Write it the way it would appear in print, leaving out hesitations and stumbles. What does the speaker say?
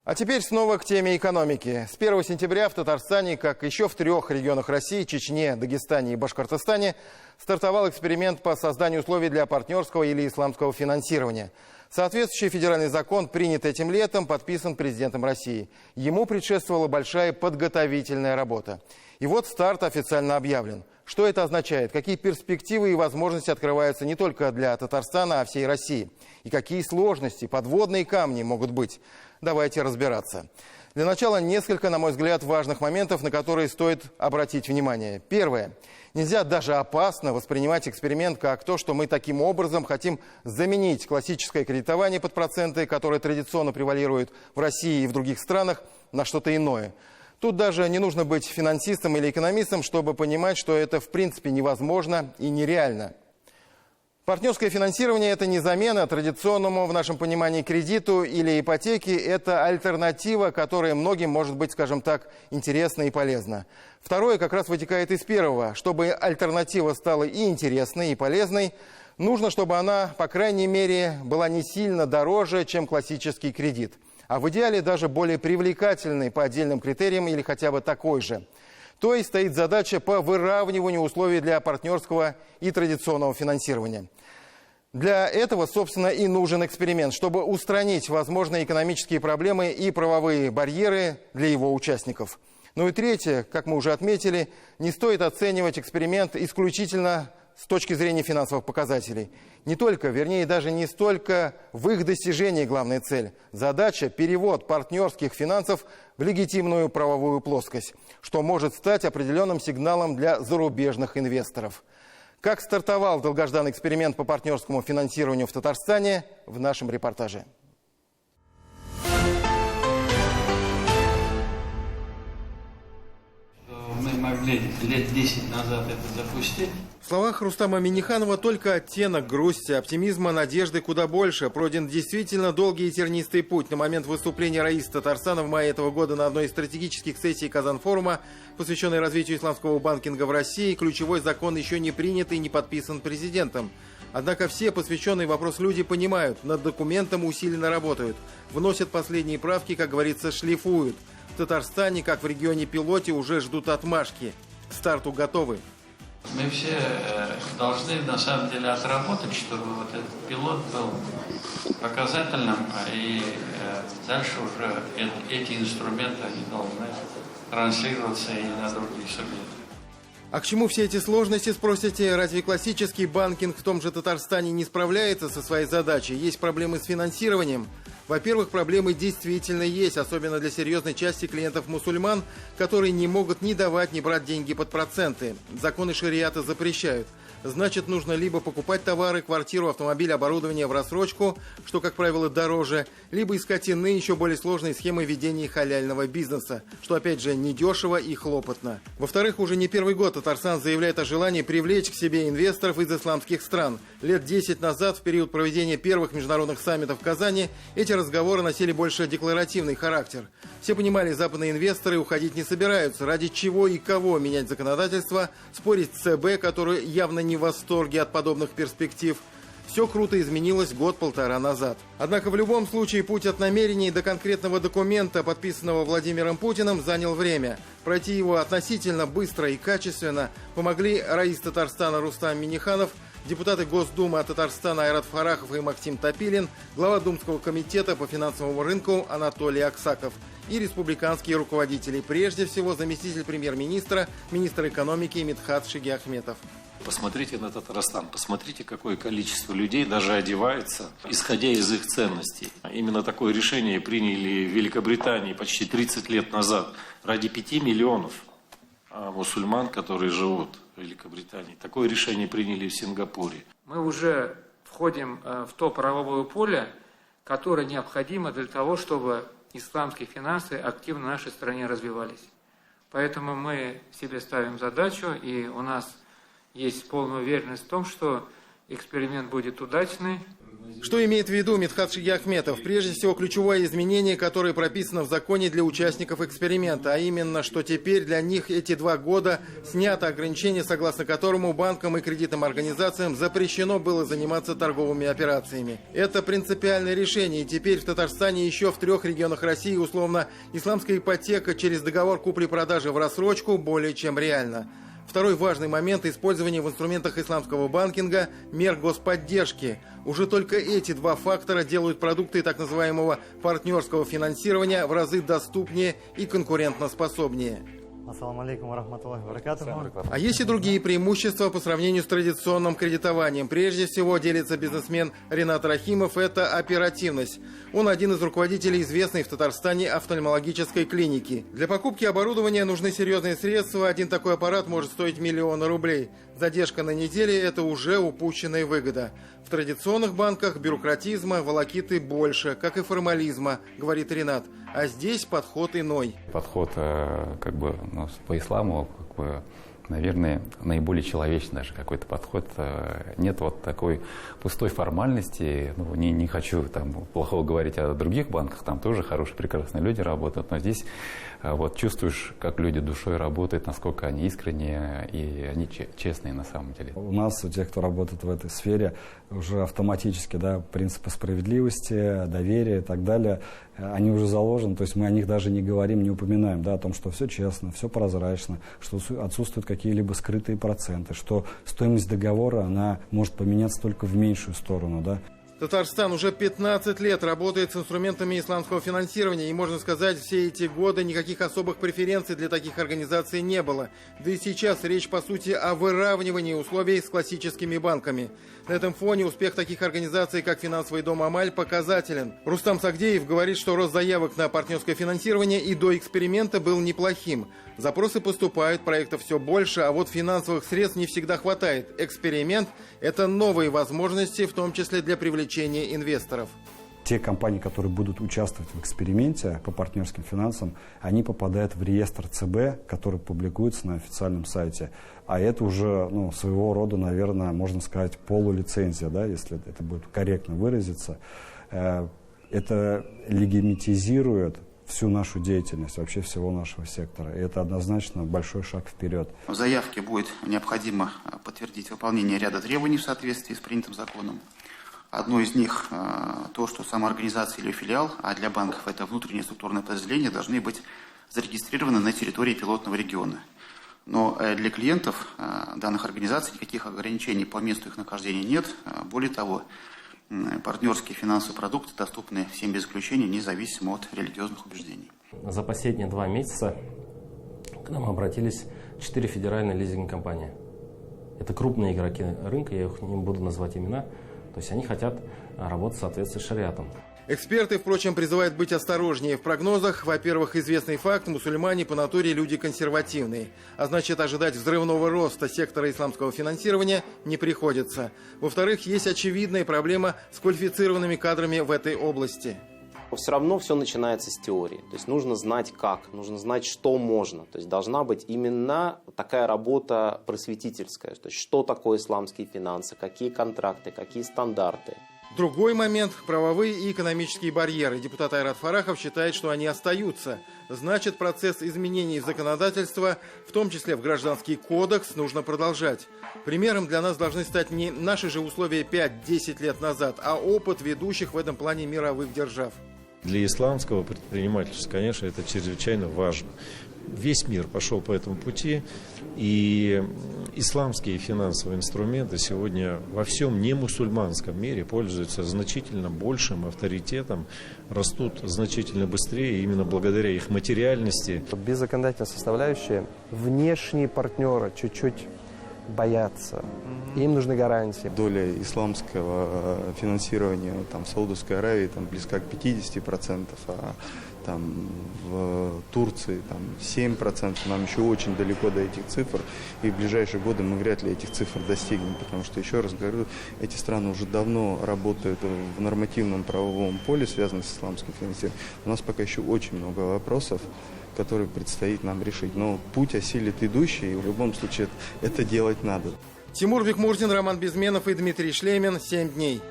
А теперь снова к теме экономики. С 1 сентября в Татарстане, как еще в 3 регионах России, Чечне, Дагестане и Башкортостане, стартовал эксперимент по созданию условий для партнерского или исламского финансирования. Соответствующий федеральный закон принят этим летом, подписан президентом России. Ему предшествовала большая подготовительная работа. И вот старт официально объявлен. Что это означает? Какие перспективы и возможности открываются не только для Татарстана, а всей России? И какие сложности, подводные камни могут быть? Давайте разбираться. Для начала несколько, на мой взгляд, важных моментов, на которые стоит обратить внимание. Первое. Нельзя, даже опасно, воспринимать эксперимент как то, что мы таким образом хотим заменить классическое кредитование под проценты, которое традиционно превалирует в России и в других странах, на что-то иное. Тут даже не нужно быть финансистом или экономистом, чтобы понимать, что это в принципе невозможно и нереально. Партнерское финансирование – это не замена традиционному в нашем понимании кредиту или ипотеке. Это альтернатива, которая многим может быть, скажем так, интересна и полезна. Второе как раз вытекает из первого. Чтобы альтернатива стала и интересной, и полезной, нужно, чтобы она, по крайней мере, была не сильно дороже, чем классический кредит. А в идеале даже более привлекательной по отдельным критериям или хотя бы такой же. То есть стоит задача по выравниванию условий для партнерского и традиционного финансирования. Для этого, собственно, и нужен эксперимент, чтобы устранить возможные экономические проблемы и правовые барьеры для его участников. Ну и третье, как мы уже отметили, не стоит оценивать эксперимент исключительно с точки зрения финансовых показателей. Не только, вернее, даже не столько в их достижении главная цель. Задача – перевод партнерских финансов в легитимную правовую плоскость, что может стать определенным сигналом для зарубежных инвесторов. Как стартовал долгожданный эксперимент по партнерскому финансированию в Татарстане, в нашем репортаже. Мы могли лет 10 назад это запустить. В словах Рустама Минниханова только оттенок грусти, оптимизма, надежды куда больше. Пройден действительно долгий и тернистый путь. На момент выступления Раиса Татарстана в мае этого года на одной из стратегических сессий Казан-форума, посвященной развитию исламского банкинга в России, ключевой закон еще не принят и не подписан президентом. Однако все посвященные вопрос люди понимают, над документом усиленно работают, вносят последние правки, как говорится, шлифуют. В Татарстане, как в регионе-пилоте, уже ждут отмашки. К старту готовы. Мы все должны на самом деле отработать, чтобы вот этот пилот был показательным, и дальше уже эти инструменты они должны транслироваться и на другие субъекты. А к чему все эти сложности, спросите? Разве классический банкинг в том же Татарстане не справляется со своей задачей? Есть проблемы с финансированием? Во-первых, проблемы действительно есть, особенно для серьезной части клиентов-мусульман, которые не могут ни давать, ни брать деньги под проценты. Законы шариата запрещают. Значит, нужно либо покупать товары, квартиру, автомобиль, оборудование в рассрочку, что, как правило, дороже, либо искать иные, еще более сложные схемы ведения халяльного бизнеса, что, опять же, недешево и хлопотно. Во-вторых, уже не первый год Татарстан заявляет о желании привлечь к себе инвесторов из исламских стран. Лет 10 назад, в период проведения первых международных саммитов в Казани, эти разговоры носили больше декларативный характер. Все понимали, западные инвесторы уходить не собираются. Ради чего и кого менять законодательство, спорить с ЦБ, который явно не в восторге от подобных перспектив. Все круто изменилось год-полтора назад. Однако в любом случае путь от намерений до конкретного документа, подписанного Владимиром Путиным, занял время. Пройти его относительно быстро и качественно помогли Раис Татарстана Рустам Минниханов, депутаты Госдумы от Татарстана Айрат Фарахов и Максим Топилин, глава Думского комитета по финансовому рынку Анатолий Аксаков и республиканские руководители, прежде всего заместитель премьер-министра, министр экономики Мидхат Шиги-Ахметов. Посмотрите на Татарстан, посмотрите, какое количество людей даже одевается, исходя из их ценностей. Именно такое решение приняли в Великобритании почти 30 лет назад ради 5 миллионов мусульман, которые живут в Великобритании. Такое решение приняли в Сингапуре. Мы уже входим в то правовое поле, которое необходимо для того, чтобы исламские финансы активно в нашей стране развивались. Поэтому мы себе ставим задачу, и у нас есть полная уверенность в том, что эксперимент будет удачный. Что имеет в виду Мидхат Шигиахметов? Прежде всего, ключевое изменение, которое прописано в законе для участников эксперимента, а именно, что теперь для них эти 2 года снято ограничение, согласно которому банкам и кредитным организациям запрещено было заниматься торговыми операциями. Это принципиальное решение, и теперь в Татарстане еще в 3 регионах России условно исламская ипотека через договор купли-продажи в рассрочку более чем реально. Второй важный момент – использование в инструментах исламского банкинга мер господдержки. Уже только эти 2 фактора делают продукты так называемого партнерского финансирования в разы доступнее и конкурентоспособнее. Ассаламу алейкум ва рахматуллахи ва баракатуху. А есть и другие преимущества по сравнению с традиционным кредитованием. Прежде всего, делится бизнесмен Ринат Рахимов, это оперативность. Он один из руководителей известной в Татарстане офтальмологической клиники. Для покупки оборудования нужны серьезные средства. Один такой аппарат может стоить 1 000 000 рублей. Задержка на неделе – это уже упущенная выгода. В традиционных банках бюрократизма, волокиты больше, как и формализма, говорит Ринат. А здесь подход иной. Подход по исламу, наверное, наиболее человечный даже какой-то подход. Нет вот такой пустой формальности. Не хочу плохого говорить о других банках, там тоже хорошие, прекрасные люди работают, но здесь чувствуешь, как люди душой работают, насколько они искренние и они честные на самом деле. У нас, у тех, кто работает в этой сфере, уже автоматически принципы справедливости, доверия и так далее, они уже заложены, то есть мы о них даже не говорим, не упоминаем, о том, что все честно, все прозрачно, что отсутствуют какие-либо скрытые проценты, что стоимость договора, она может поменяться только в меньшую сторону, Татарстан уже 15 лет работает с инструментами исламского финансирования, и, можно сказать, все эти годы никаких особых преференций для таких организаций не было. Да и сейчас речь, по сути, о выравнивании условий с классическими банками. На этом фоне успех таких организаций, как финансовый дом «Амаль», показателен. Рустам Сагдеев говорит, что рост заявок на партнерское финансирование и до эксперимента был неплохим. Запросы поступают, проектов все больше, а вот финансовых средств не всегда хватает. Эксперимент – это новые возможности, в том числе для привлечения инвесторов. Те компании, которые будут участвовать в эксперименте по партнерским финансам, они попадают в реестр ЦБ, который публикуется на официальном сайте. А это уже своего рода, наверное, можно сказать, полулицензия, если это будет корректно выразиться. Это легитимизирует всю нашу деятельность, вообще всего нашего сектора. И это однозначно большой шаг вперед. В заявке будет необходимо подтвердить выполнение ряда требований в соответствии с принятым законом. Одно из них то, что самоорганизация или филиал, а для банков это внутреннее структурное подразделение, должны быть зарегистрированы на территории пилотного региона. Но для клиентов данных организаций никаких ограничений по месту их нахождения нет. Более того, партнерские финансовые продукты доступны всем без исключения, независимо от религиозных убеждений. За последние 2 месяца к нам обратились 4 федеральные лизинг-компании. Это крупные игроки рынка, я их не буду называть имена. То есть они хотят работать в соответствии с шариатом. Эксперты, впрочем, призывают быть осторожнее в прогнозах. Во-первых, известный факт – мусульмане по натуре люди консервативные. А значит, ожидать взрывного роста сектора исламского финансирования не приходится. Во-вторых, есть очевидная проблема с квалифицированными кадрами в этой области. Все равно все начинается с теории. То есть нужно знать как, нужно знать, что можно. То есть должна быть именно такая работа просветительская. То есть что такое исламские финансы, какие контракты, какие стандарты. Другой момент – правовые и экономические барьеры. Депутат Айрат Фарахов считает, что они остаются. Значит, процесс изменений законодательства, в том числе в Гражданский кодекс, нужно продолжать. Примером для нас должны стать не наши же условия 5-10 лет назад, а опыт ведущих в этом плане мировых держав. Для исламского предпринимательства, конечно, это чрезвычайно важно. Весь мир пошел по этому пути, и исламские финансовые инструменты сегодня во всем немусульманском мире пользуются значительно большим авторитетом, растут значительно быстрее именно благодаря их материальности. Без законодательной составляющей внешние партнеры чуть-чуть боятся. Им нужны гарантии. Доля исламского финансирования в Саудовской Аравии близка к 50%, а в Турции 7%. Нам еще очень далеко до этих цифр, и в ближайшие годы мы вряд ли этих цифр достигнем, потому что, еще раз говорю, эти страны уже давно работают в нормативном правовом поле, связанном с исламским финансированием. У нас пока еще очень много вопросов, которые предстоит нам решить. Но путь осилит идущий, и в любом случае это делать надо. Тимур Бекмурзин, Роман Безменов и Дмитрий Шлемин. 7 дней.